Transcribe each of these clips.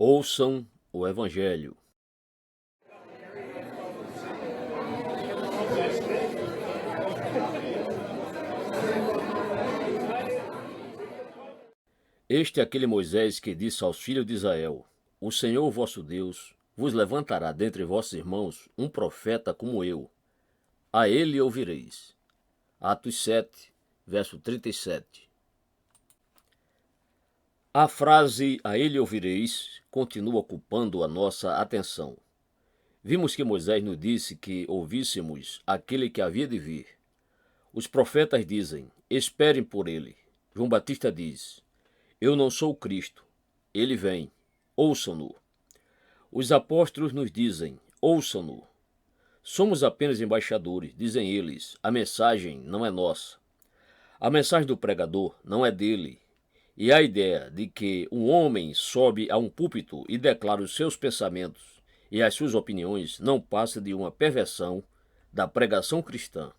Ouçam o Evangelho. Este é aquele Moisés que disse aos filhos de Israel: O Senhor vosso Deus vos levantará dentre vossos irmãos um profeta como eu. A ele ouvireis. Atos 7, verso 37. A frase "a ele ouvireis" continua ocupando a nossa atenção. Vimos que Moisés nos disse que ouvíssemos aquele que havia de vir. Os profetas dizem: esperem por ele. João Batista diz: eu não sou o Cristo. Ele vem. Ouçam-no. Os apóstolos nos dizem: ouçam-no. Somos apenas embaixadores, dizem eles. A mensagem não é nossa. A mensagem do pregador não é dele. E a ideia de que um homem sobe a um púlpito e declara os seus pensamentos e as suas opiniões não passa de uma perversão da pregação cristã.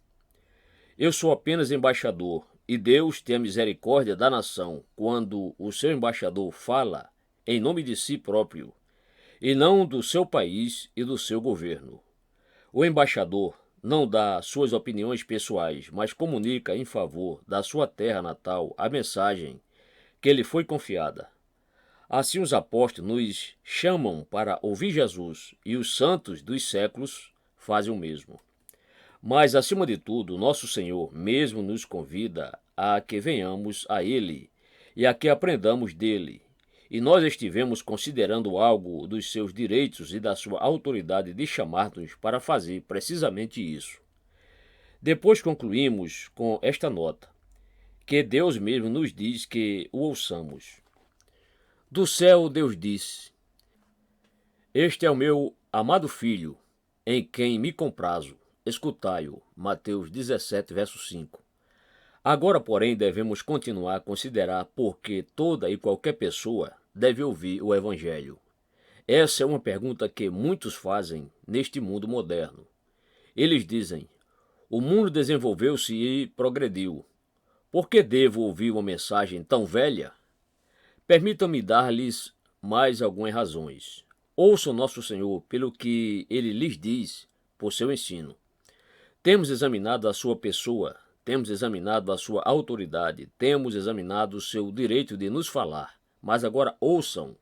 Eu sou apenas embaixador, e Deus tem a misericórdia da nação quando o seu embaixador fala em nome de si próprio, e não do seu país e do seu governo. O embaixador não dá suas opiniões pessoais, mas comunica em favor da sua terra natal a mensagem que lhe foi confiada. Assim os apóstolos nos chamam para ouvir Jesus, e os santos dos séculos fazem o mesmo. Mas, acima de tudo, nosso Senhor mesmo nos convida a que venhamos a Ele e a que aprendamos dele. E nós estivemos considerando algo dos seus direitos e da sua autoridade de chamar-nos para fazer precisamente isso. Depois concluímos com esta nota, que Deus mesmo nos diz que o ouçamos. Do céu Deus disse: Este é o meu amado Filho, em quem me comprazo. Escutai-o. Mateus 17, verso 5. Agora, porém, devemos continuar a considerar porque toda e qualquer pessoa deve ouvir o Evangelho. Essa é uma pergunta que muitos fazem neste mundo moderno. Eles dizem: o mundo desenvolveu-se e progrediu. Por que devo ouvir uma mensagem tão velha? Permitam-me dar-lhes mais algumas razões. Ouçam nosso Senhor pelo que ele lhes diz por seu ensino. Temos examinado a sua pessoa, temos examinado a sua autoridade, temos examinado o seu direito de nos falar, mas agora ouçam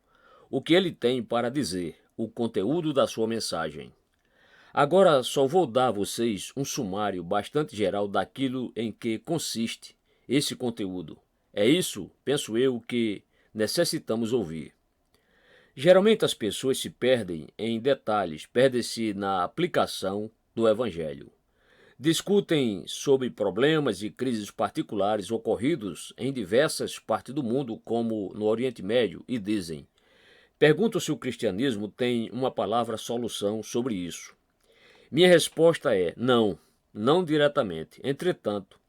o que ele tem para dizer, o conteúdo da sua mensagem. Agora só vou dar a vocês um sumário bastante geral daquilo em que consiste esse conteúdo. É isso, penso eu, que necessitamos ouvir. Geralmente as pessoas se perdem em detalhes, perdem-se na aplicação do Evangelho. Discutem sobre problemas e crises particulares ocorridos em diversas partes do mundo, como no Oriente Médio, e dizem: pergunto se o cristianismo tem uma palavra solução sobre isso. Minha resposta é não, não diretamente. Entretanto,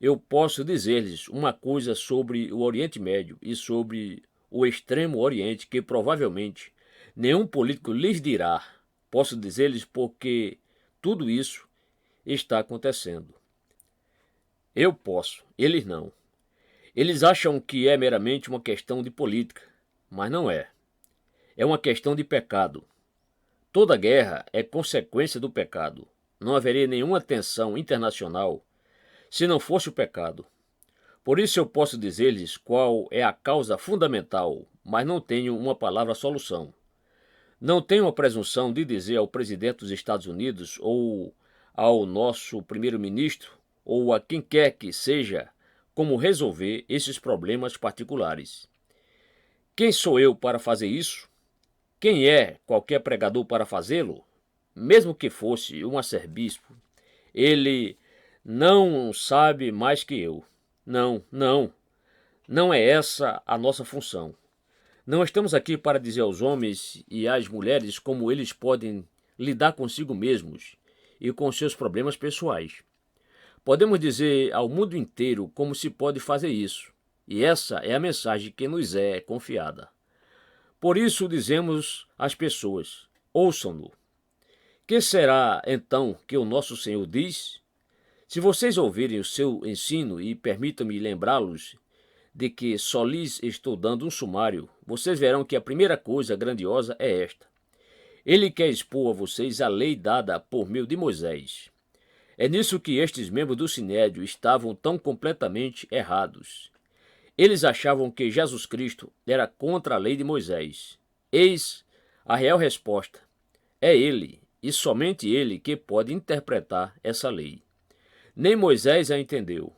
eu posso dizer-lhes uma coisa sobre o Oriente Médio e sobre o Extremo Oriente que provavelmente nenhum político lhes dirá. Posso dizer-lhes porque tudo isso está acontecendo. Eu posso, eles não. Eles acham que é meramente uma questão de política, mas não é. É uma questão de pecado. Toda guerra é consequência do pecado. Não haveria nenhuma tensão internacional se não fosse o pecado. Por isso eu posso dizer-lhes qual é a causa fundamental, mas não tenho uma palavra solução. Não tenho a presunção de dizer ao presidente dos Estados Unidos ou ao nosso primeiro-ministro ou a quem quer que seja como resolver esses problemas particulares. Quem sou eu para fazer isso? Quem é qualquer pregador para fazê-lo? Mesmo que fosse um arcebispo, ele não sabe mais que eu. Não é essa a nossa função. Não estamos aqui para dizer aos homens e às mulheres como eles podem lidar consigo mesmos e com seus problemas pessoais. Podemos dizer ao mundo inteiro como se pode fazer isso, e essa é a mensagem que nos é confiada. Por isso dizemos às pessoas: ouçam-no. Que será então que o nosso Senhor diz? Se vocês ouvirem o seu ensino, e permitam-me lembrá-los de que só lhes estou dando um sumário, vocês verão que a primeira coisa grandiosa é esta. Ele quer expor a vocês a lei dada por meio de Moisés. É nisso que estes membros do Sinédrio estavam tão completamente errados. Eles achavam que Jesus Cristo era contra a lei de Moisés. Eis a real resposta. É ele, e somente ele, que pode interpretar essa lei. Nem Moisés a entendeu.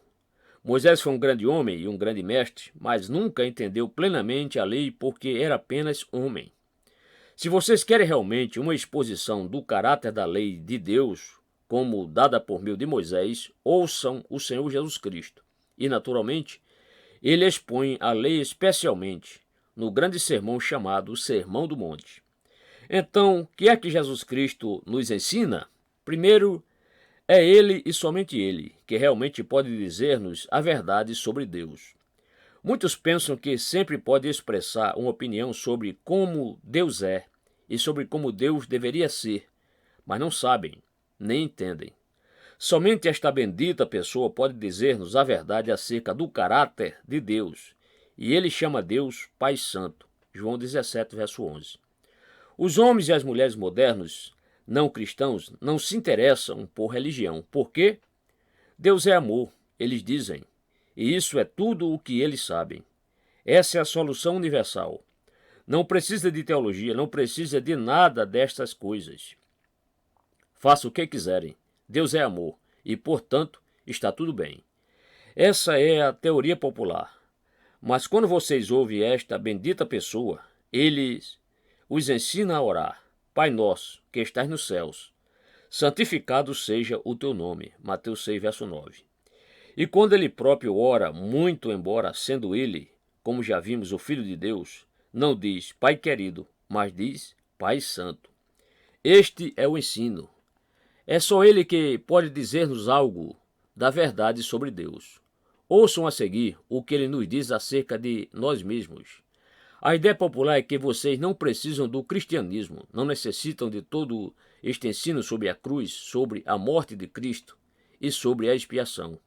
Moisés foi um grande homem e um grande mestre, mas nunca entendeu plenamente a lei porque era apenas homem. Se vocês querem realmente uma exposição do caráter da lei de Deus, como dada por meio de Moisés, ouçam o Senhor Jesus Cristo. E, naturalmente, ele expõe a lei especialmente no grande sermão chamado Sermão do Monte. Então, o que é que Jesus Cristo nos ensina? Primeiro, é ele e somente ele que realmente pode dizer-nos a verdade sobre Deus. Muitos pensam que sempre pode expressar uma opinião sobre como Deus é e sobre como Deus deveria ser, mas não sabem, nem entendem. Somente esta bendita pessoa pode dizer-nos a verdade acerca do caráter de Deus, e ele chama Deus Pai Santo. João 17, verso 11. Os homens e as mulheres modernos, não cristãos, não se interessam por religião. Por quê? Deus é amor, eles dizem, e isso é tudo o que eles sabem. Essa é a solução universal. Não precisa de teologia, não precisa de nada destas coisas. Faça o que quiserem. Deus é amor e, portanto, está tudo bem. Essa é a teoria popular. Mas quando vocês ouvem esta bendita pessoa, ele os ensina a orar. Pai nosso, que estás nos céus, santificado seja o teu nome. Mateus 6, verso 9. E quando ele próprio ora, muito embora sendo ele, como já vimos, o Filho de Deus, não diz Pai querido, mas diz Pai Santo. Este é o ensino. É só ele que pode dizer-nos algo da verdade sobre Deus. Ouçam a seguir o que ele nos diz acerca de nós mesmos. A ideia popular é que vocês não precisam do cristianismo, não necessitam de todo este ensino sobre a cruz, sobre a morte de Cristo e sobre a expiação.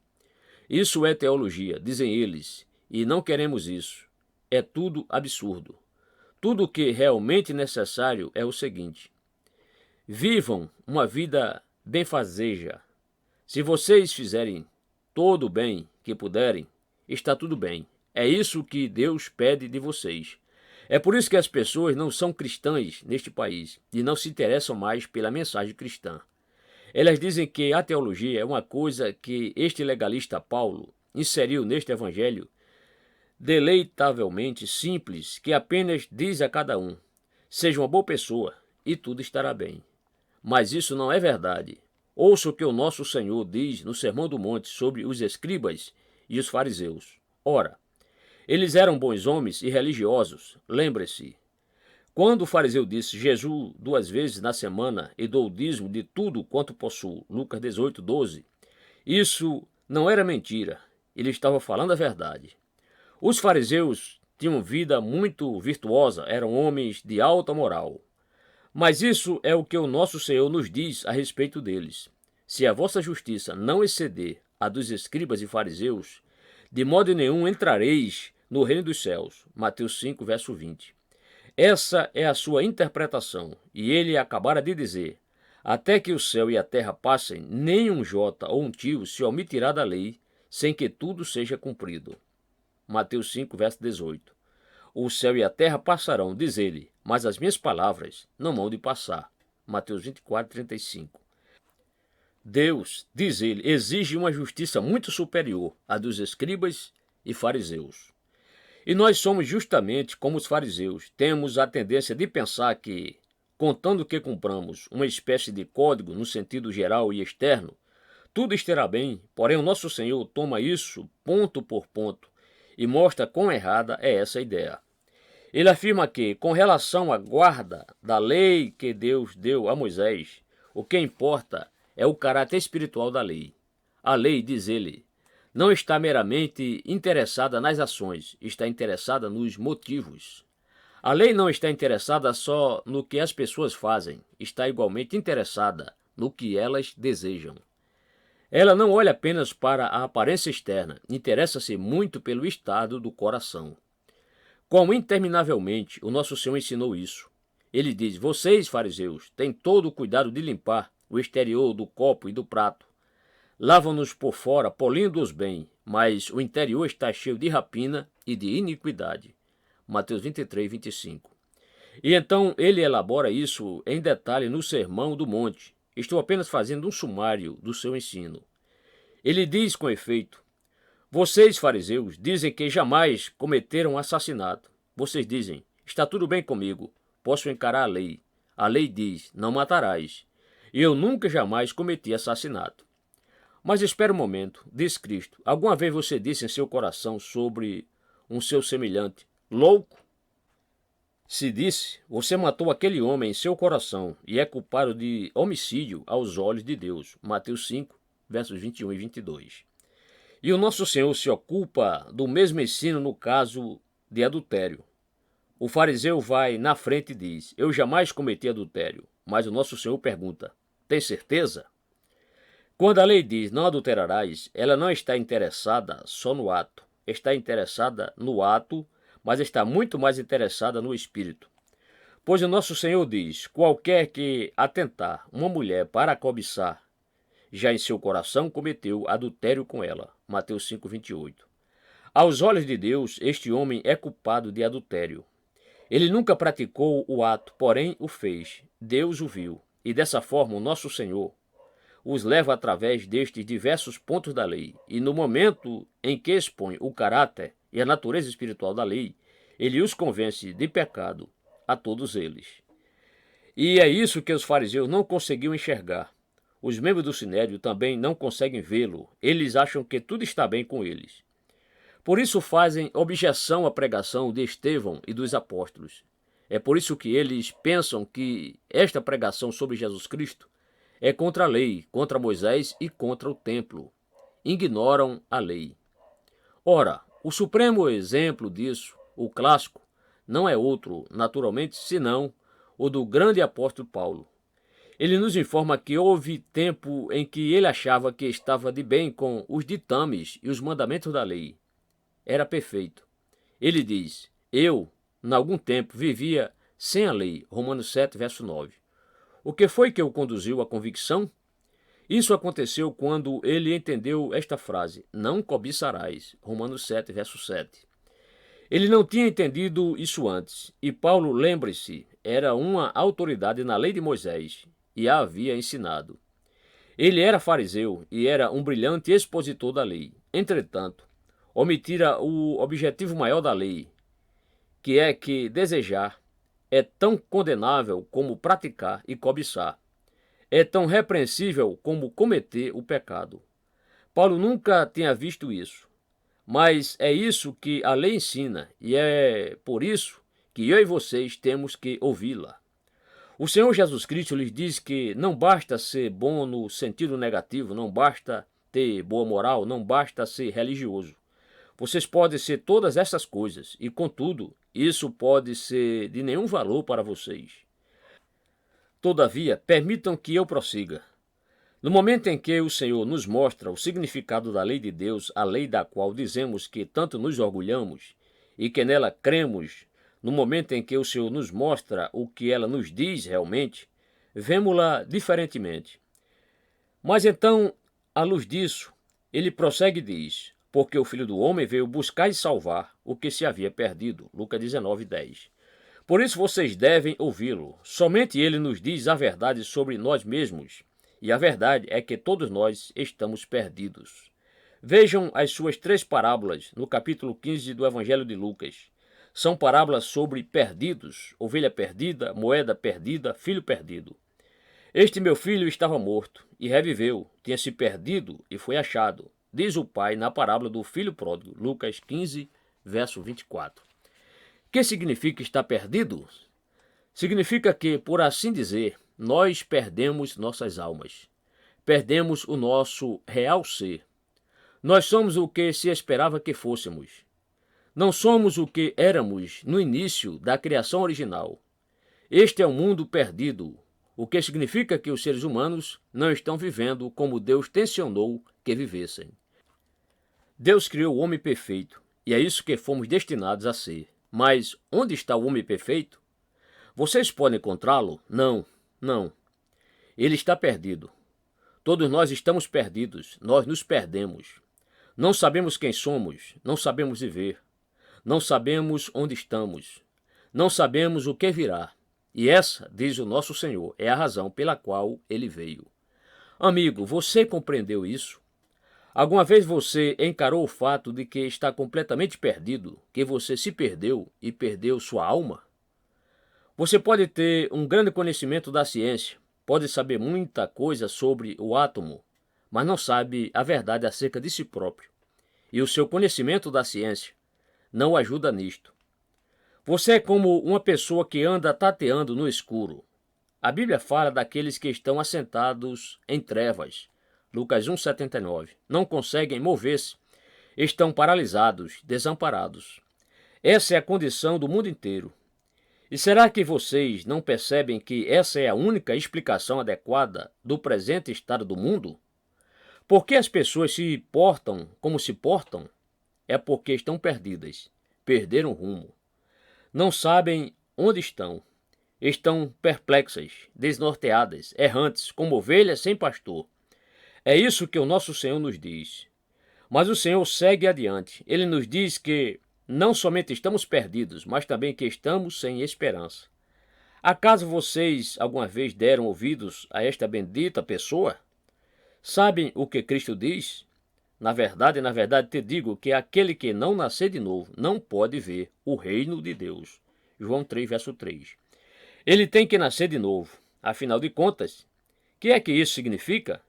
Isso é teologia, dizem eles, e não queremos isso. É tudo absurdo. Tudo o que é realmente necessário é o seguinte: vivam uma vida benfazeja. Se vocês fizerem todo o bem que puderem, está tudo bem. É isso que Deus pede de vocês. É por isso que as pessoas não são cristãs neste país e não se interessam mais pela mensagem cristã. Elas dizem que a teologia é uma coisa que este legalista Paulo inseriu neste evangelho deleitavelmente simples, que apenas diz a cada um: seja uma boa pessoa e tudo estará bem. Mas isso não é verdade. Ouça o que o nosso Senhor diz no Sermão do Monte sobre os escribas e os fariseus. Ora, eles eram bons homens e religiosos, lembre-se. Quando o fariseu disse: jejuo 2 vezes na semana e dou o dízimo de tudo quanto possuo, Lucas 18, 12, isso não era mentira, ele estava falando a verdade. Os fariseus tinham vida muito virtuosa, eram homens de alta moral. Mas isso é o que o nosso Senhor nos diz a respeito deles. Se a vossa justiça não exceder a dos escribas e fariseus, de modo nenhum entrareis no reino dos céus. Mateus 5, verso 20. Essa é a sua interpretação, e ele acabara de dizer: até que o céu e a terra passem, nem um jota ou um tio se omitirá da lei, sem que tudo seja cumprido. Mateus 5, verso 18. O céu e a terra passarão, diz ele, mas as minhas palavras não hão de passar. Mateus 24, 35. Deus, diz ele, exige uma justiça muito superior à dos escribas e fariseus. E nós somos justamente como os fariseus. Temos a tendência de pensar que, contando que cumpramos uma espécie de código no sentido geral e externo, tudo estará bem, porém o nosso Senhor toma isso ponto por ponto e mostra quão errada é essa ideia. Ele afirma que, com relação à guarda da lei que Deus deu a Moisés, o que importa é o caráter espiritual da lei. A lei, diz ele, não está meramente interessada nas ações, está interessada nos motivos. A lei não está interessada só no que as pessoas fazem, está igualmente interessada no que elas desejam. Ela não olha apenas para a aparência externa, interessa-se muito pelo estado do coração. Quão interminavelmente o nosso Senhor ensinou isso. Ele diz: vocês, fariseus, têm todo o cuidado de limpar o exterior do copo e do prato. Lavam-nos por fora, polindo-os bem, mas o interior está cheio de rapina e de iniquidade. Mateus 23, 25. E então ele elabora isso em detalhe no Sermão do Monte. Estou apenas fazendo um sumário do seu ensino. Ele diz com efeito: vocês, fariseus, dizem que jamais cometeram assassinato. Vocês dizem: está tudo bem comigo, posso encarar a lei. A lei diz: não matarás. E eu nunca jamais cometi assassinato. Mas espera um momento, diz Cristo. Alguma vez você disse em seu coração sobre um seu semelhante: louco? Se disse, você matou aquele homem em seu coração e é culpado de homicídio aos olhos de Deus. Mateus 5, versos 21 e 22. E o nosso Senhor se ocupa do mesmo ensino no caso de adultério. O fariseu vai na frente e diz: eu jamais cometi adultério. Mas o nosso Senhor pergunta: tem certeza? Quando a lei diz não adulterarás, ela não está interessada só no ato. Está interessada no ato, mas está muito mais interessada no espírito. Pois o nosso Senhor diz: qualquer que atentar uma mulher para cobiçar, já em seu coração cometeu adultério com ela. Mateus 5, 28. Aos olhos de Deus, este homem é culpado de adultério. Ele nunca praticou o ato, porém o fez. Deus o viu. E dessa forma o nosso Senhor os leva através destes diversos pontos da lei. E no momento em que expõe o caráter e a natureza espiritual da lei, ele os convence de pecado a todos eles. E é isso que os fariseus não conseguiam enxergar. Os membros do Sinédrio também não conseguem vê-lo. Eles acham que tudo está bem com eles. Por isso fazem objeção à pregação de Estevão e dos apóstolos. É por isso que eles pensam que esta pregação sobre Jesus Cristo é contra a lei, contra Moisés e contra o templo. Ignoram a lei. Ora, o supremo exemplo disso, o clássico, não é outro, naturalmente, senão o do grande apóstolo Paulo. Ele nos informa que houve tempo em que ele achava que estava de bem com os ditames e os mandamentos da lei. Era perfeito. Ele diz: eu, em algum tempo, vivia sem a lei. Romanos 7, verso 9. O que foi que o conduziu à convicção? Isso aconteceu quando ele entendeu esta frase: não cobiçarás. Romanos 7, verso 7. Ele não tinha entendido isso antes. E Paulo, lembre-se, era uma autoridade na lei de Moisés e a havia ensinado. Ele era fariseu e era um brilhante expositor da lei. Entretanto, omitira o objetivo maior da lei, que é que desejar é tão condenável como praticar e cobiçar. É tão repreensível como cometer o pecado. Paulo nunca tinha visto isso. Mas é isso que a lei ensina, e é por isso que eu e vocês temos que ouvi-la. O Senhor Jesus Cristo lhes diz que não basta ser bom no sentido negativo, não basta ter boa moral, não basta ser religioso. Vocês podem ser todas essas coisas, e contudo, isso pode ser de nenhum valor para vocês. Todavia, permitam que eu prossiga. No momento em que o Senhor nos mostra o significado da lei de Deus, a lei da qual dizemos que tanto nos orgulhamos e que nela cremos, no momento em que o Senhor nos mostra o que ela nos diz realmente, vemo-la diferentemente. Mas então, à luz disso, ele prossegue e diz: porque o Filho do Homem veio buscar e salvar o que se havia perdido. Lucas 19, 10. Por isso vocês devem ouvi-lo. Somente ele nos diz a verdade sobre nós mesmos. E a verdade é que todos nós estamos perdidos. Vejam as suas 3 parábolas no capítulo 15 do Evangelho de Lucas. São parábolas sobre perdidos, ovelha perdida, moeda perdida, filho perdido. Este meu filho estava morto e reviveu, tinha se perdido e foi achado, diz o pai na parábola do filho pródigo, Lucas 15, verso 24. Que significa estar perdido? Significa que, por assim dizer, nós perdemos nossas almas. Perdemos o nosso real ser. Nós somos o que se esperava que fôssemos. Não somos o que éramos no início da criação original. Este é o mundo perdido, o que significa que os seres humanos não estão vivendo como Deus tensionou que vivessem. Deus criou o homem perfeito, e é isso que fomos destinados a ser. Mas onde está o homem perfeito? Vocês podem encontrá-lo? Não, não. Ele está perdido. Todos nós estamos perdidos, nós nos perdemos. Não sabemos quem somos, não sabemos viver. Não sabemos onde estamos. Não sabemos o que virá. E essa, diz o nosso Senhor, é a razão pela qual ele veio. Amigo, você compreendeu isso? Alguma vez você encarou o fato de que está completamente perdido, que você se perdeu e perdeu sua alma? Você pode ter um grande conhecimento da ciência, pode saber muita coisa sobre o átomo, mas não sabe a verdade acerca de si próprio. E o seu conhecimento da ciência não o ajuda nisto. Você é como uma pessoa que anda tateando no escuro. A Bíblia fala daqueles que estão assentados em trevas. Lucas 1,79. Não conseguem mover-se, estão paralisados, desamparados. Essa é a condição do mundo inteiro. E será que vocês não percebem que essa é a única explicação adequada do presente estado do mundo? Por que as pessoas se portam como se portam? É porque estão perdidas, perderam o rumo. Não sabem onde estão. Estão perplexas, desnorteadas, errantes, como ovelhas sem pastor. É isso que o nosso Senhor nos diz. Mas o Senhor segue adiante. Ele nos diz que não somente estamos perdidos, mas também que estamos sem esperança. Acaso vocês alguma vez deram ouvidos a esta bendita pessoa? Sabem o que Cristo diz? Na verdade te digo que aquele que não nascer de novo não pode ver o reino de Deus. João 3, verso 3. Ele tem que nascer de novo. Afinal de contas, o que é que isso significa?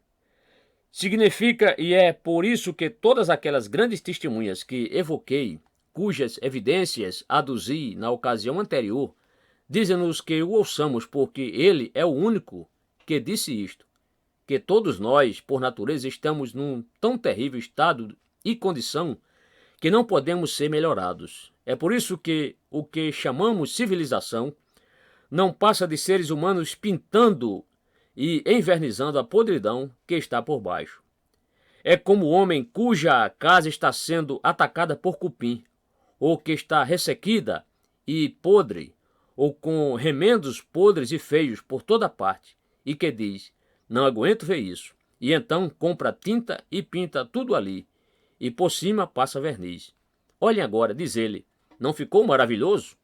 Significa, e é por isso que todas aquelas grandes testemunhas que evoquei, cujas evidências aduzi na ocasião anterior, dizem-nos que o ouçamos porque ele é o único que disse isto, que todos nós, por natureza, estamos num tão terrível estado e condição que não podemos ser melhorados. É por isso que o que chamamos civilização não passa de seres humanos pintando e envernizando a podridão que está por baixo. É como o homem cuja casa está sendo atacada por cupim, ou que está ressequida e podre, ou com remendos podres e feios por toda parte, e que diz, não aguento ver isso, e então compra tinta e pinta tudo ali, e por cima passa verniz. Olhem agora, diz ele, não ficou maravilhoso?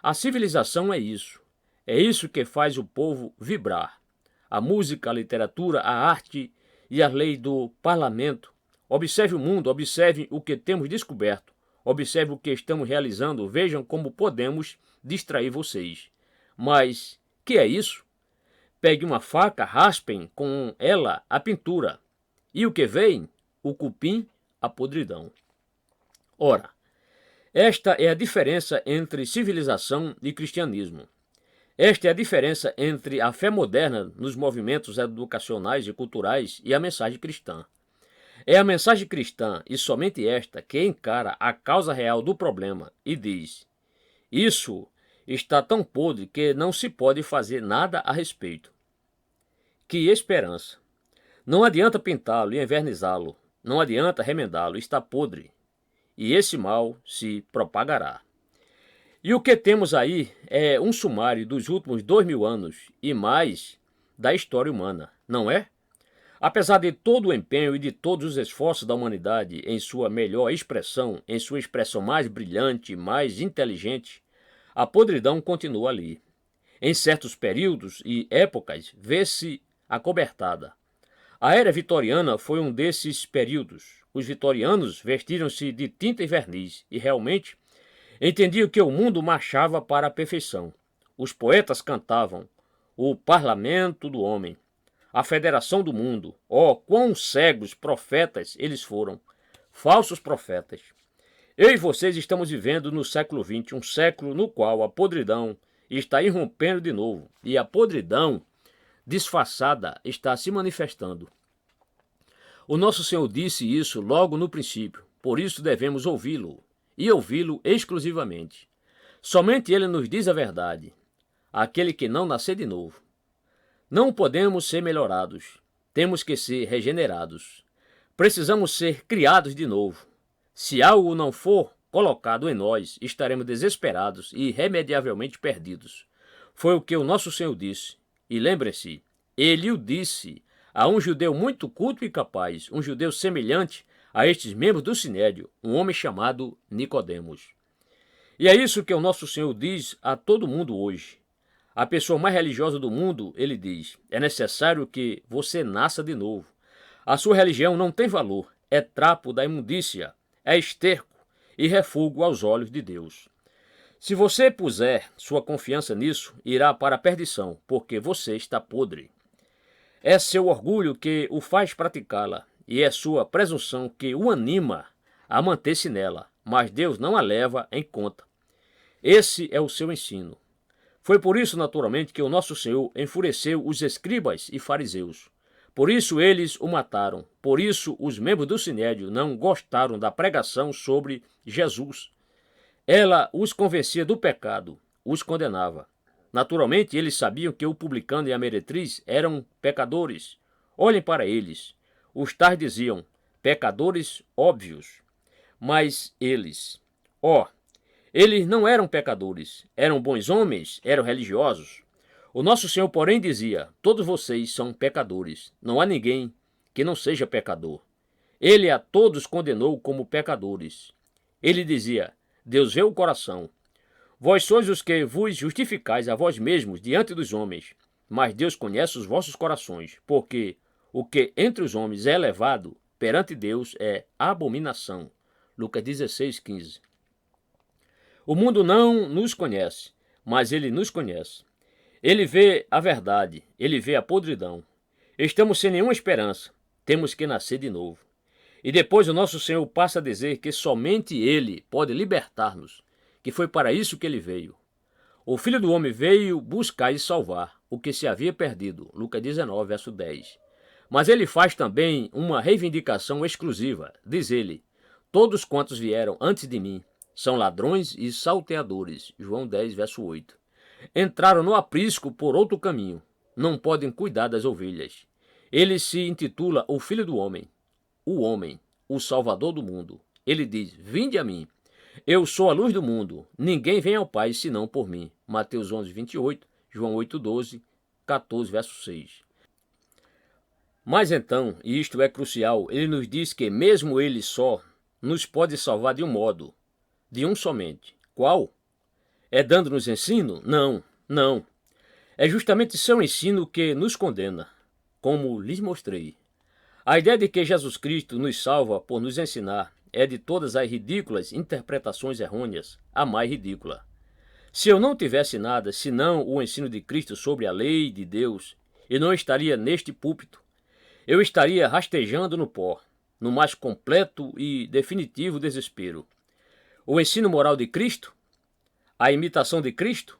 A civilização é isso que faz o povo vibrar. A música, a literatura, a arte e a lei do parlamento. Observe o mundo, observe o que temos descoberto, observe o que estamos realizando, vejam como podemos distrair vocês. Mas, que é isso? Pegue uma faca, raspem com ela a pintura. E o que vem? O cupim, a podridão. Ora, esta é a diferença entre civilização e cristianismo. Esta é a diferença entre a fé moderna nos movimentos educacionais e culturais e a mensagem cristã. É a mensagem cristã, e somente esta, que encara a causa real do problema e diz: isso está tão podre que não se pode fazer nada a respeito. Que esperança! Não adianta pintá-lo e envernizá-lo, não adianta remendá-lo, está podre, e esse mal se propagará. E o que temos aí é um sumário dos últimos 2000 anos e mais da história humana, não é? Apesar de todo o empenho e de todos os esforços da humanidade em sua melhor expressão, em sua expressão mais brilhante, mais inteligente, a podridão continua ali. Em certos períodos e épocas, vê-se acobertada. A era vitoriana foi um desses períodos. Os vitorianos vestiram-se de tinta e verniz e realmente entendiam que o mundo marchava para a perfeição. Os poetas cantavam o parlamento do homem, a federação do mundo. Oh, quão cegos profetas eles foram, falsos profetas. Eu e vocês estamos vivendo no século XX, um século no qual a podridão está irrompendo de novo e a podridão disfarçada está se manifestando. O nosso Senhor disse isso logo no princípio, por isso devemos ouvi-lo, e ouvi-lo exclusivamente. Somente ele nos diz a verdade, aquele que não nascer de novo. Não podemos ser melhorados. Temos que ser regenerados. Precisamos ser criados de novo. Se algo não for colocado em nós, estaremos desesperados e irremediavelmente perdidos. Foi o que o nosso Senhor disse. E lembre-se, ele o disse a um judeu muito culto e capaz, um judeu semelhante a estes membros do Sinédrio, um homem chamado Nicodemos. E é isso que o nosso Senhor diz a todo mundo hoje. A pessoa mais religiosa do mundo, ele diz, é necessário que você nasça de novo. A sua religião não tem valor, é trapo da imundícia, é esterco e refúgio aos olhos de Deus. Se você puser sua confiança nisso, irá para a perdição, porque você está podre. É seu orgulho que o faz praticá-la, e é sua presunção que o anima a manter-se nela, mas Deus não a leva em conta. Esse é o seu ensino. Foi por isso, naturalmente, que o nosso Senhor enfureceu os escribas e fariseus. Por isso eles o mataram. Por isso os membros do Sinédrio não gostaram da pregação sobre Jesus. Ela os convencia do pecado, os condenava. Naturalmente, eles sabiam que o publicano e a meretriz eram pecadores. Olhem para eles. Os tais diziam, pecadores óbvios. Mas eles, eles não eram pecadores, eram bons homens, eram religiosos. O nosso Senhor, porém, dizia, todos vocês são pecadores, não há ninguém que não seja pecador. Ele a todos condenou como pecadores. Ele dizia, Deus vê o coração. Vós sois os que vos justificais a vós mesmos diante dos homens, mas Deus conhece os vossos corações, porque o que entre os homens é elevado, perante Deus é abominação. Lucas 16:15. O mundo não nos conhece, mas ele nos conhece. Ele vê a verdade, ele vê a podridão. Estamos sem nenhuma esperança, temos que nascer de novo. E depois o nosso Senhor passa a dizer que somente ele pode libertar-nos, que foi para isso que ele veio. O Filho do Homem veio buscar e salvar o que se havia perdido. Lucas 19, verso 10. Mas ele faz também uma reivindicação exclusiva. Diz ele, todos quantos vieram antes de mim são ladrões e salteadores. João 10, verso 8. Entraram no aprisco por outro caminho. Não podem cuidar das ovelhas. Ele se intitula o Filho do Homem, o Salvador do mundo. Ele diz, vinde a mim. Eu sou a luz do mundo. Ninguém vem ao Pai senão por mim. Mateus 11, 28, João 8, 12, 14, verso 6. Mas então, e isto é crucial, ele nos diz que mesmo ele só nos pode salvar de um modo, de um somente. Qual? É dando-nos ensino? Não. É justamente seu ensino que nos condena, como lhes mostrei. A ideia de que Jesus Cristo nos salva por nos ensinar é de todas as ridículas interpretações errôneas, a mais ridícula. Se eu não tivesse nada senão o ensino de Cristo sobre a lei de Deus, eu não estaria neste púlpito. Eu estaria rastejando no pó, no mais completo e definitivo desespero. O ensino moral de Cristo? A imitação de Cristo?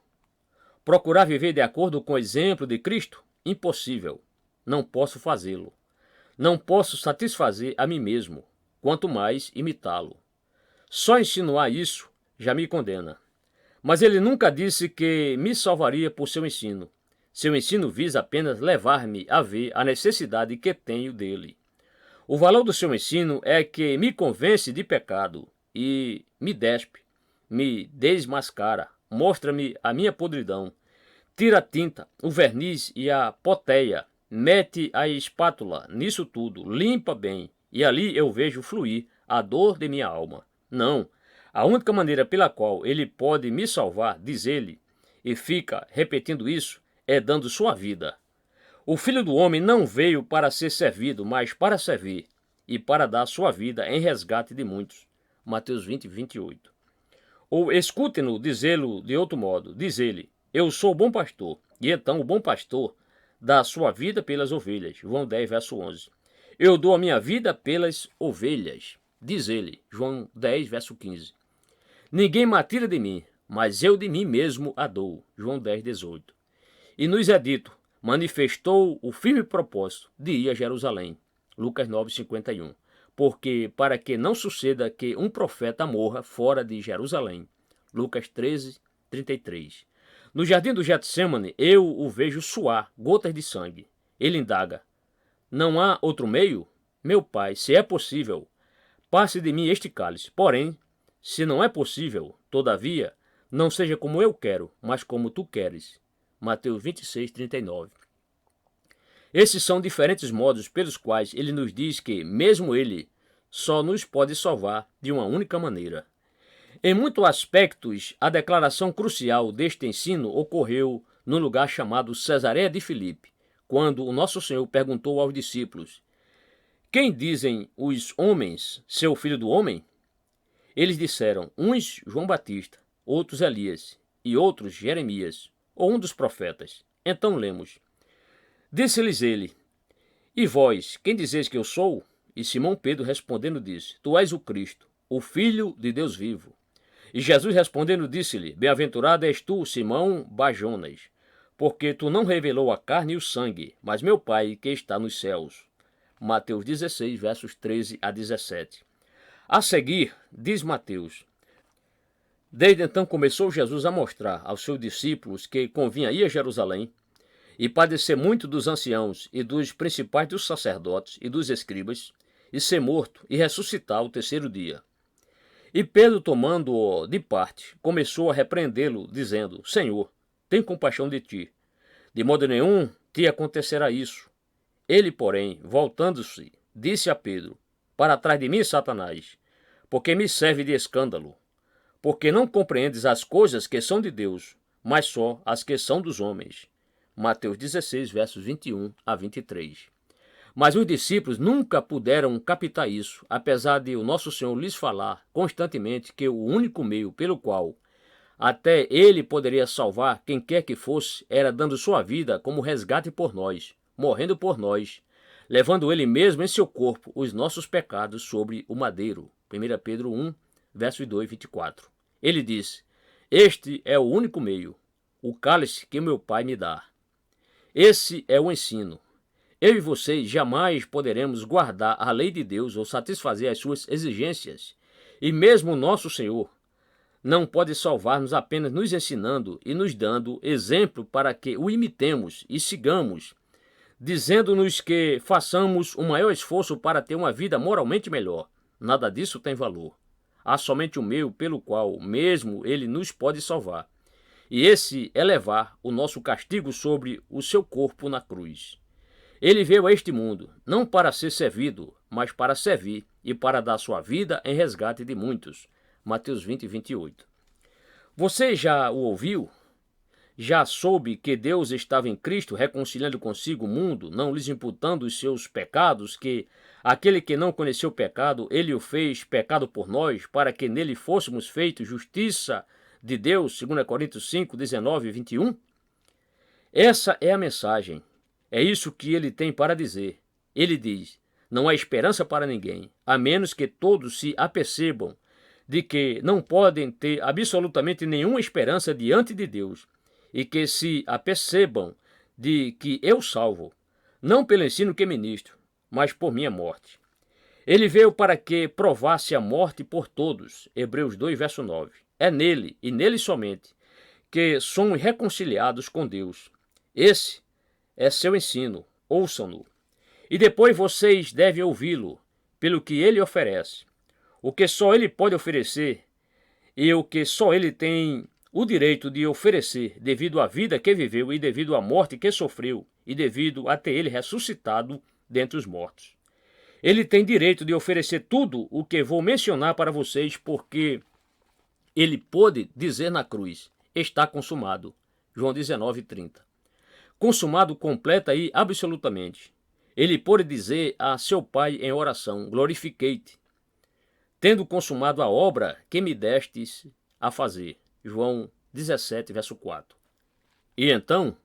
Procurar viver de acordo com o exemplo de Cristo? Impossível. Não posso fazê-lo. Não posso satisfazer a mim mesmo, quanto mais imitá-lo. Só insinuar isso já me condena. Mas ele nunca disse que me salvaria por seu ensino. Seu ensino visa apenas levar-me a ver a necessidade que tenho dele. O valor do seu ensino é que me convence de pecado e me despe, me desmascara, mostra-me a minha podridão, tira a tinta, o verniz e a poteia, mete a espátula nisso tudo, limpa bem, e ali eu vejo fluir a dor de minha alma. Não, a única maneira pela qual ele pode me salvar, diz ele, e fica repetindo isso, é dando sua vida. O Filho do Homem não veio para ser servido, mas para servir, e para dar sua vida em resgate de muitos. Mateus 20, 28. Ou escute-no dizê-lo de outro modo, diz ele, eu sou o bom pastor, e então o bom pastor dá sua vida pelas ovelhas. João 10, verso 11. Eu dou a minha vida pelas ovelhas, diz ele. João 10, verso 15. Ninguém me tira de mim, mas eu de mim mesmo a dou. João 10, 18. E nos é dito, manifestou o firme propósito de ir a Jerusalém. Lucas 9, 51. Porque para que não suceda que um profeta morra fora de Jerusalém. Lucas 13, 33. No jardim do Getsemane, eu o vejo suar gotas de sangue. Ele indaga: não há outro meio? Meu pai, se é possível, passe de mim este cálice. Porém, se não é possível, todavia, não seja como eu quero, mas como tu queres. Mateus 26, 39. Esses são diferentes modos pelos quais ele nos diz que, mesmo ele, só nos pode salvar de uma única maneira. Em muitos aspectos, a declaração crucial deste ensino ocorreu no lugar chamado Cesareia de Filipe, quando o nosso Senhor perguntou aos discípulos: quem dizem os homens ser o filho do homem? Eles disseram, uns João Batista, outros Elias e outros Jeremias, ou um dos profetas. Então lemos: disse-lhes ele: e vós, quem dizeis que eu sou? E Simão Pedro respondendo disse: tu és o Cristo, o Filho de Deus vivo. E Jesus respondendo disse-lhe: bem-aventurado és tu, Simão Bajonas, porque tu não revelou a carne e o sangue, mas meu Pai que está nos céus. Mateus 16, versos 13 a 17. A seguir, diz Mateus: desde então começou Jesus a mostrar aos seus discípulos que convinha ir a Jerusalém e padecer muito dos anciãos e dos principais dos sacerdotes e dos escribas, e ser morto e ressuscitar ao terceiro dia. E Pedro, tomando-o de parte, começou a repreendê-lo, dizendo: Senhor, tem compaixão de ti. De modo nenhum te acontecerá isso. Ele, porém, voltando-se, disse a Pedro: para trás de mim, Satanás, porque me serve de escândalo, porque não compreendes as coisas que são de Deus, mas só as que são dos homens. Mateus 16, versos 21 a 23. Mas os discípulos nunca puderam captar isso, apesar de o nosso Senhor lhes falar constantemente que o único meio pelo qual até ele poderia salvar quem quer que fosse era dando sua vida como resgate por nós, morrendo por nós, levando ele mesmo em seu corpo os nossos pecados sobre o madeiro. 1 Pedro 1, versos 2 e 24. Ele diz: este é o único meio, o cálice que meu Pai me dá. Esse é o ensino. Eu e vocês jamais poderemos guardar a lei de Deus ou satisfazer as suas exigências. E mesmo o nosso Senhor não pode salvar-nos apenas nos ensinando e nos dando exemplo para que o imitemos e sigamos, dizendo-nos que façamos o maior esforço para ter uma vida moralmente melhor. Nada disso tem valor. Há somente o meio pelo qual mesmo ele nos pode salvar. E esse é levar o nosso castigo sobre o seu corpo na cruz. Ele veio a este mundo, não para ser servido, mas para servir e para dar sua vida em resgate de muitos. Mateus 20, 28. Você já o ouviu? Já soube que Deus estava em Cristo reconciliando consigo o mundo, não lhes imputando os seus pecados, que aquele que não conheceu o pecado, ele o fez pecado por nós, para que nele fôssemos feitos justiça de Deus, 2 Coríntios 5, 19 e 21? Essa é a mensagem. É isso que ele tem para dizer. Ele diz: não há esperança para ninguém, a menos que todos se apercebam de que não podem ter absolutamente nenhuma esperança diante de Deus, e que se apercebam de que eu salvo, não pelo ensino que ministro, mas por minha morte. Ele veio para que provasse a morte por todos. Hebreus 2, verso 9. É nele, e nele somente, que somos reconciliados com Deus. Esse é seu ensino, ouçam-no. E depois vocês devem ouvi-lo, pelo que ele oferece. O que só ele pode oferecer, e o que só ele tem o direito de oferecer, devido à vida que viveu, e devido à morte que sofreu, e devido a ter ele ressuscitado dentre os mortos. Ele tem direito de oferecer tudo o que vou mencionar para vocês, porque ele pôde dizer na cruz: está consumado. João 19, 30. Consumado completa e absolutamente. Ele pôde dizer a seu Pai em oração: glorifiquei-te, tendo consumado a obra que me destes a fazer. João 17, verso 4. E então,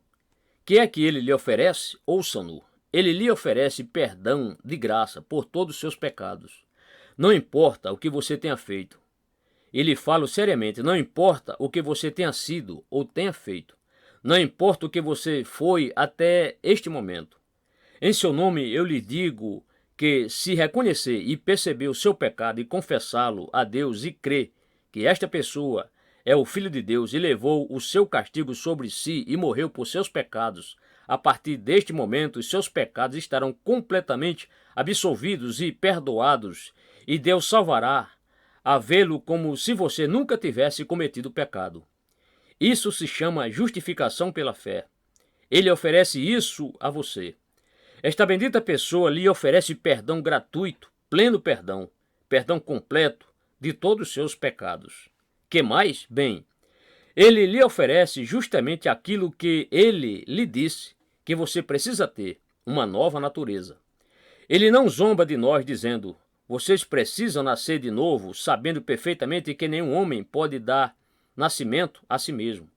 que é que ele lhe oferece? Ouçam-no. Ele lhe oferece perdão de graça por todos os seus pecados. Não importa o que você tenha feito. E lhe falo seriamente, não importa o que você tenha sido ou tenha feito. Não importa o que você foi até este momento. Em seu nome eu lhe digo que se reconhecer e perceber o seu pecado e confessá-lo a Deus e crer que esta pessoa é o Filho de Deus e levou o seu castigo sobre si e morreu por seus pecados, a partir deste momento os seus pecados estarão completamente absolvidos e perdoados, e Deus salvará a vê-lo como se você nunca tivesse cometido pecado. Isso se chama justificação pela fé. Ele oferece isso a você. Esta bendita pessoa lhe oferece perdão gratuito, pleno perdão, perdão completo de todos os seus pecados. Que mais? Bem, ele lhe oferece justamente aquilo que ele lhe disse que você precisa ter, uma nova natureza. Ele não zomba de nós dizendo: vocês precisam nascer de novo, sabendo perfeitamente que nenhum homem pode dar nascimento a si mesmo.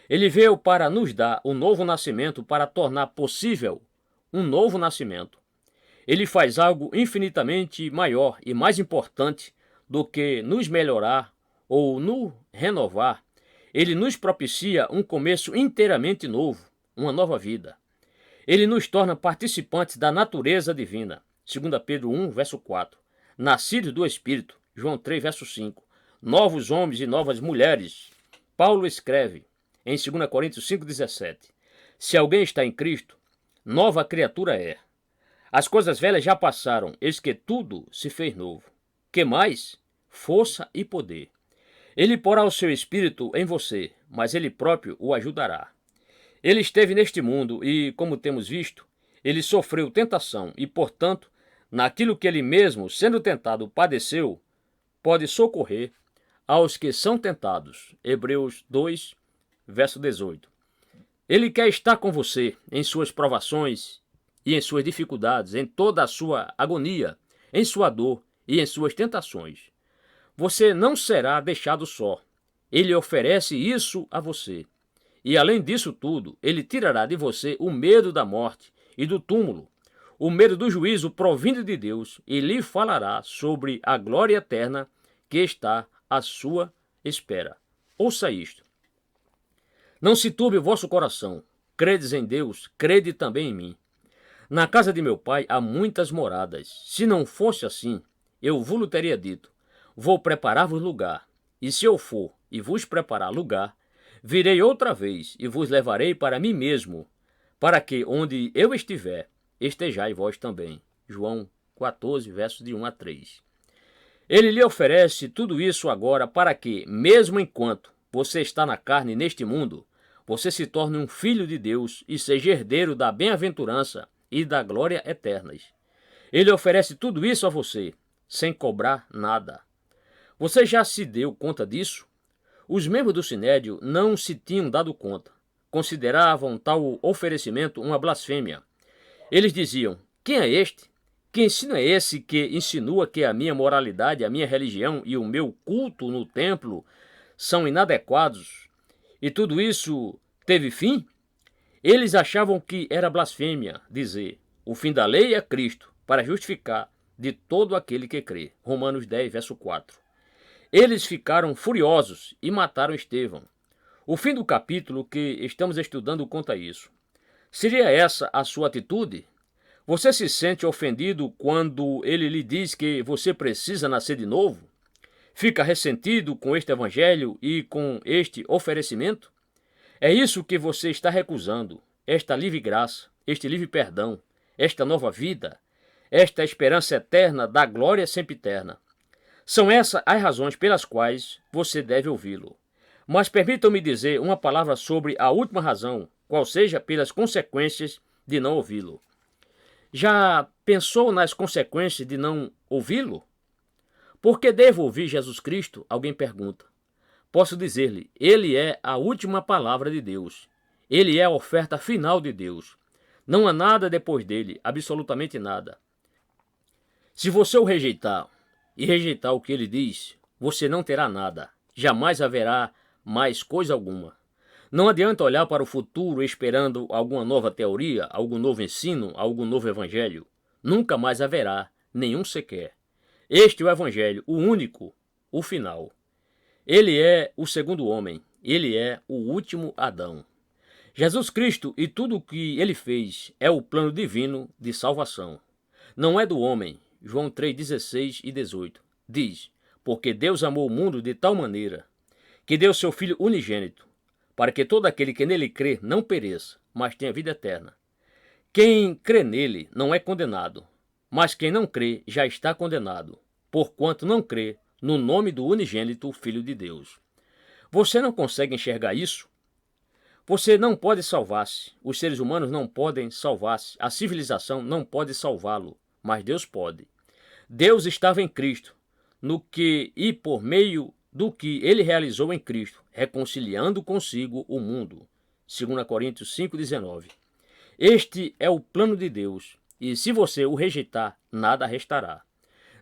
Ele veio para nos dar o novo nascimento, para tornar possível um novo nascimento. Ele faz algo infinitamente maior e mais importante do que nos melhorar ou nos renovar. Ele nos propicia um começo inteiramente novo, uma nova vida. Ele nos torna participantes da natureza divina. 2 Pedro 1, verso 4. Nascidos do Espírito. João 3, verso 5. Novos homens e novas mulheres. Paulo escreve em 2 Coríntios 5, 17. Se alguém está em Cristo, nova criatura é. As coisas velhas já passaram, eis que tudo se fez novo. Que mais? Força e poder. Ele porá o seu Espírito em você, mas ele próprio o ajudará. Ele esteve neste mundo e, como temos visto, ele sofreu tentação e, portanto, naquilo que ele mesmo, sendo tentado, padeceu, pode socorrer aos que são tentados. Hebreus 2, verso 18. Ele quer estar com você em suas provações e em suas dificuldades, em toda a sua agonia, em sua dor e em suas tentações. Você não será deixado só. Ele oferece isso a você. E além disso tudo, ele tirará de você o medo da morte e do túmulo, o medo do juízo provindo de Deus, e lhe falará sobre a glória eterna que está à sua espera. Ouça isto. Não se turbe o vosso coração. Credes em Deus, crede também em mim. Na casa de meu pai há muitas moradas. Se não fosse assim, eu vos teria dito: vou preparar-vos lugar. E se eu for e vos preparar lugar, virei outra vez e vos levarei para mim mesmo, para que, onde eu estiver, estejais vós também. João 14, versos de 1 a 3. Ele lhe oferece tudo isso agora para que, mesmo enquanto você está na carne neste mundo, você se torne um filho de Deus e seja herdeiro da bem-aventurança e da glória eternas. Ele oferece tudo isso a você, sem cobrar nada. Você já se deu conta disso? Os membros do Sinédrio não se tinham dado conta. Consideravam tal oferecimento uma blasfêmia. Eles diziam: quem é este? Que ensino é esse que insinua que a minha moralidade, a minha religião e o meu culto no templo são inadequados? E tudo isso teve fim? Eles achavam que era blasfêmia dizer: o fim da lei é Cristo, para justificar de todo aquele que crê. Romanos 10, verso 4. Eles ficaram furiosos e mataram Estevão. O fim do capítulo que estamos estudando conta isso. Seria essa a sua atitude? Você se sente ofendido quando ele lhe diz que você precisa nascer de novo? Fica ressentido com este evangelho e com este oferecimento? É isso que você está recusando, esta livre graça, este livre perdão, esta nova vida, esta esperança eterna da glória sempiterna. São essas as razões pelas quais você deve ouvi-lo. Mas permitam-me dizer uma palavra sobre a última razão, qual seja pelas consequências de não ouvi-lo. Já pensou nas consequências de não ouvi-lo? Por que devo ouvir Jesus Cristo? Alguém pergunta. Posso dizer-lhe, ele é a última palavra de Deus. Ele é a oferta final de Deus. Não há nada depois dele, absolutamente nada. Se você o rejeitar e rejeitar o que ele diz, você não terá nada. Jamais haverá mais coisa alguma. Não adianta olhar para o futuro esperando alguma nova teoria, algum novo ensino, algum novo evangelho. Nunca mais haverá nenhum sequer. Este é o evangelho, o único, o final. Ele é o segundo homem, ele é o último Adão. Jesus Cristo e tudo o que ele fez é o plano divino de salvação. Não é do homem. João 3, 16 e 18. Diz: porque Deus amou o mundo de tal maneira que deu seu Filho unigênito, para que todo aquele que nele crê não pereça, mas tenha vida eterna. Quem crê nele não é condenado, mas quem não crê já está condenado, porquanto não crê no nome do unigênito Filho de Deus. Você não consegue enxergar isso? Você não pode salvar-se, os seres humanos não podem salvar-se, a civilização não pode salvá-lo, mas Deus pode. Deus estava em Cristo, no que e por meio do que ele realizou em Cristo, reconciliando consigo o mundo. 2 Coríntios 5,19. Este é o plano de Deus, e se você o rejeitar, nada restará.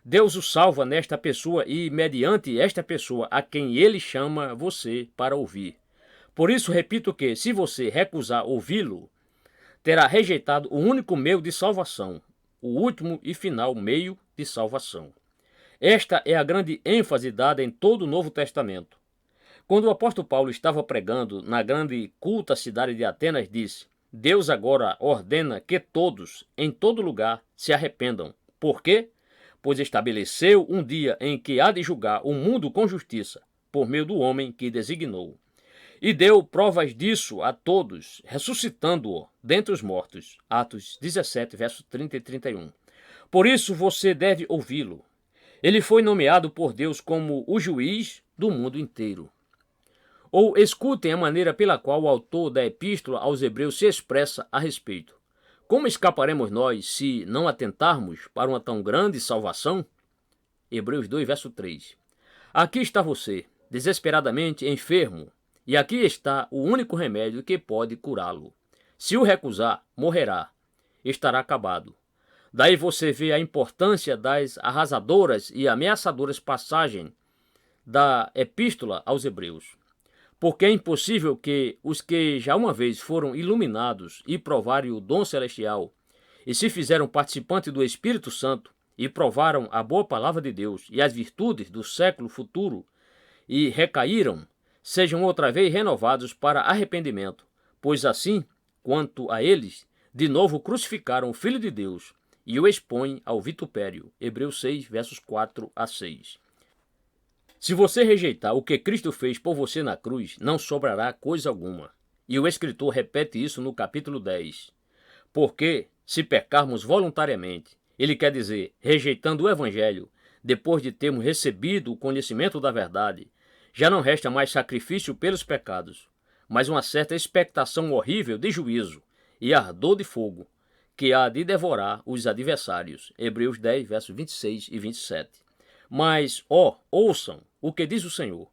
Deus o salva nesta pessoa e mediante esta pessoa a quem ele chama você para ouvir. Por isso, repito que, se você recusar ouvi-lo, terá rejeitado o único meio de salvação, o último e final meio de salvação. Esta é a grande ênfase dada em todo o Novo Testamento. Quando o apóstolo Paulo estava pregando na grande culta cidade de Atenas, disse: Deus agora ordena que todos, em todo lugar, se arrependam. Por quê? Pois estabeleceu um dia em que há de julgar o mundo com justiça, por meio do homem que designou. E deu provas disso a todos, ressuscitando-o dentre os mortos. Atos 17, versos 30 e 31. Por isso você deve ouvi-lo. Ele foi nomeado por Deus como o juiz do mundo inteiro. Ou escutem a maneira pela qual o autor da epístola aos Hebreus se expressa a respeito. Como escaparemos nós se não atentarmos para uma tão grande salvação? Hebreus 2, verso 3. Aqui está você, desesperadamente enfermo, e aqui está o único remédio que pode curá-lo. Se o recusar, morrerá, estará acabado. Daí você vê a importância das arrasadoras e ameaçadoras passagens da epístola aos Hebreus. Porque é impossível que os que já uma vez foram iluminados e provaram o dom celestial, e se fizeram participantes do Espírito Santo, e provaram a boa palavra de Deus e as virtudes do século futuro, e recaíram, sejam outra vez renovados para arrependimento, pois assim, quanto a eles, de novo crucificaram o Filho de Deus, e o expõem ao vitupério. Hebreus 6, versos 4 a 6. Se você rejeitar o que Cristo fez por você na cruz, não sobrará coisa alguma. E o escritor repete isso no capítulo 10. Porque, se pecarmos voluntariamente, ele quer dizer, rejeitando o Evangelho, depois de termos recebido o conhecimento da verdade, já não resta mais sacrifício pelos pecados, mas uma certa expectação horrível de juízo e ardor de fogo, que há de devorar os adversários. Hebreus 10, versos 26 e 27. Mas, ouçam o que diz o Senhor.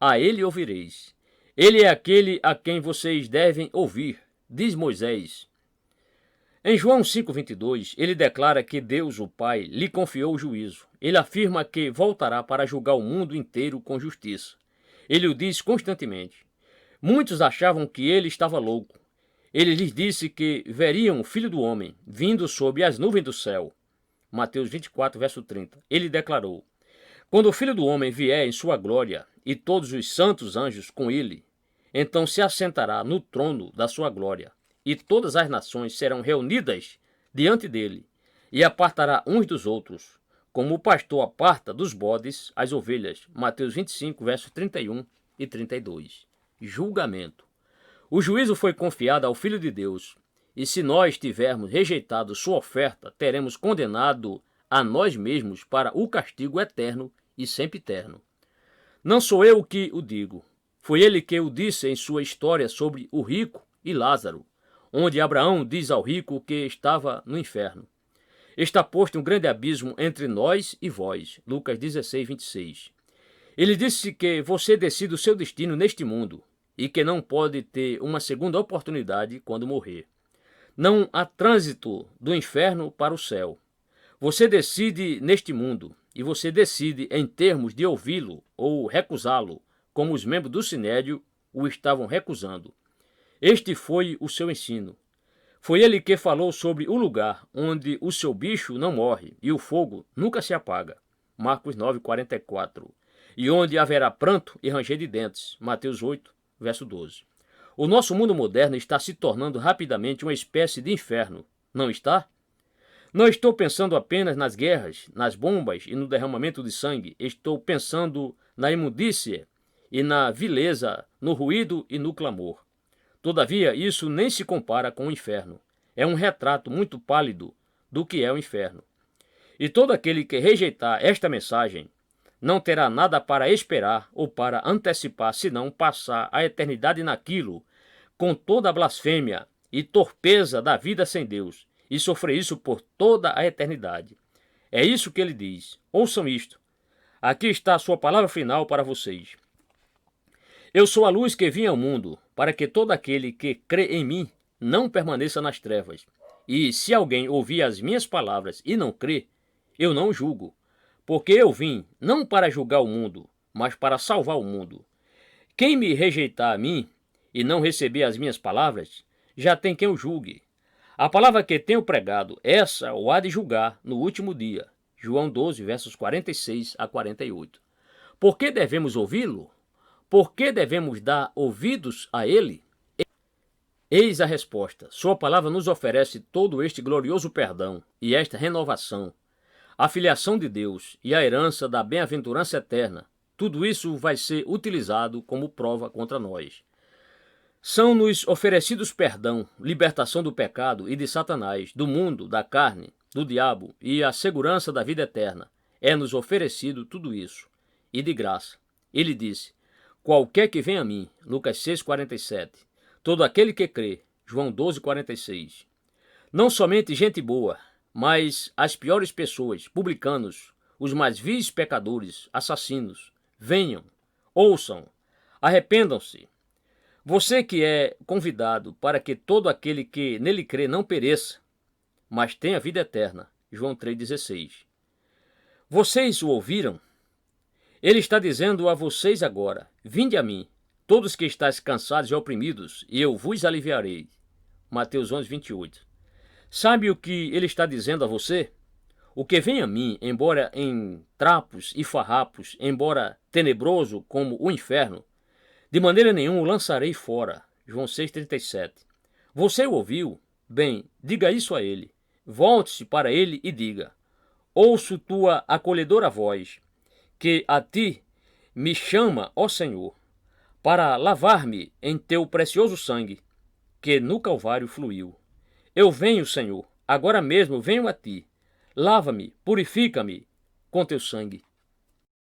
A ele ouvireis. Ele é aquele a quem vocês devem ouvir, diz Moisés. Em João 5,22, ele declara que Deus, o Pai, lhe confiou o juízo. Ele afirma que voltará para julgar o mundo inteiro com justiça. Ele o diz constantemente. Muitos achavam que ele estava louco. Ele lhes disse que veriam o Filho do Homem vindo sobre as nuvens do céu. Mateus 24, verso 30. Ele declarou: Quando o Filho do Homem vier em sua glória, e todos os santos anjos com ele, então se assentará no trono da sua glória, e todas as nações serão reunidas diante dele, e apartará uns dos outros, como o pastor aparta dos bodes as ovelhas. Mateus 25, versos 31 e 32. Julgamento. O juízo foi confiado ao Filho de Deus, e se nós tivermos rejeitado sua oferta, teremos condenado a nós mesmos para o castigo eterno e sempiterno. Não sou eu que o digo, foi ele que o disse em sua história sobre o rico e Lázaro, onde Abraão diz ao rico que estava no inferno: Está posto um grande abismo entre nós e vós. Lucas 16, 26. Ele disse que você decide o seu destino neste mundo e que não pode ter uma segunda oportunidade quando morrer. Não há trânsito do inferno para o céu. Você decide neste mundo, e você decide em termos de ouvi-lo ou recusá-lo, como os membros do Sinédrio o estavam recusando. Este foi o seu ensino. Foi ele que falou sobre o lugar onde o seu bicho não morre e o fogo nunca se apaga. Marcos 9, 44. E onde haverá pranto e ranger de dentes. Mateus 8, verso 12. O nosso mundo moderno está se tornando rapidamente uma espécie de inferno, não está? Não estou pensando apenas nas guerras, nas bombas e no derramamento de sangue. Estou pensando na imundície e na vileza, no ruído e no clamor. Todavia, isso nem se compara com o inferno. É um retrato muito pálido do que é o inferno. E todo aquele que rejeitar esta mensagem não terá nada para esperar ou para antecipar, senão passar a eternidade naquilo, com toda a blasfêmia e torpeza da vida sem Deus, e sofrer isso por toda a eternidade. É isso que ele diz. Ouçam isto. Aqui está a sua palavra final para vocês. Eu sou a luz que vim ao mundo, para que todo aquele que crê em mim não permaneça nas trevas. E se alguém ouvir as minhas palavras e não crê, eu não julgo, porque eu vim não para julgar o mundo, mas para salvar o mundo. Quem me rejeitar a mim e não receber as minhas palavras, já tem quem o julgue. A palavra que tenho pregado, essa o há de julgar no último dia. João 12, versos 46 a 48. Por que devemos ouvi-lo? Por que devemos dar ouvidos a ele? Eis a resposta. Sua palavra nos oferece todo este glorioso perdão e esta renovação, a filiação de Deus e a herança da bem-aventurança eterna. Tudo isso vai ser utilizado como prova contra nós. São-nos oferecidos perdão, libertação do pecado e de Satanás, do mundo, da carne, do diabo e a segurança da vida eterna. É-nos oferecido tudo isso, e de graça. Ele disse, qualquer que venha a mim, Lucas 6,47, todo aquele que crê, João 12,46. Não somente gente boa, mas as piores pessoas, publicanos, os mais vis pecadores, assassinos, venham, ouçam, arrependam-se. Você que é convidado para que todo aquele que nele crê não pereça, mas tenha vida eterna. João 3,16. Vocês o ouviram? Ele está dizendo a vocês agora, vinde a mim, todos que estáis cansados e oprimidos, e eu vos aliviarei. Mateus 11, 28. Sabe o que ele está dizendo a você? O que vem a mim, embora em trapos e farrapos, embora tenebroso como o inferno, de maneira nenhuma o lançarei fora. João 6,37. Você o ouviu? Bem, diga isso a ele. Volte-se para ele e diga, ouço tua acolhedora voz, que a ti me chama, ó Senhor, para lavar-me em teu precioso sangue, que no Calvário fluiu. Eu venho, Senhor, agora mesmo venho a ti. Lava-me, purifica-me com teu sangue.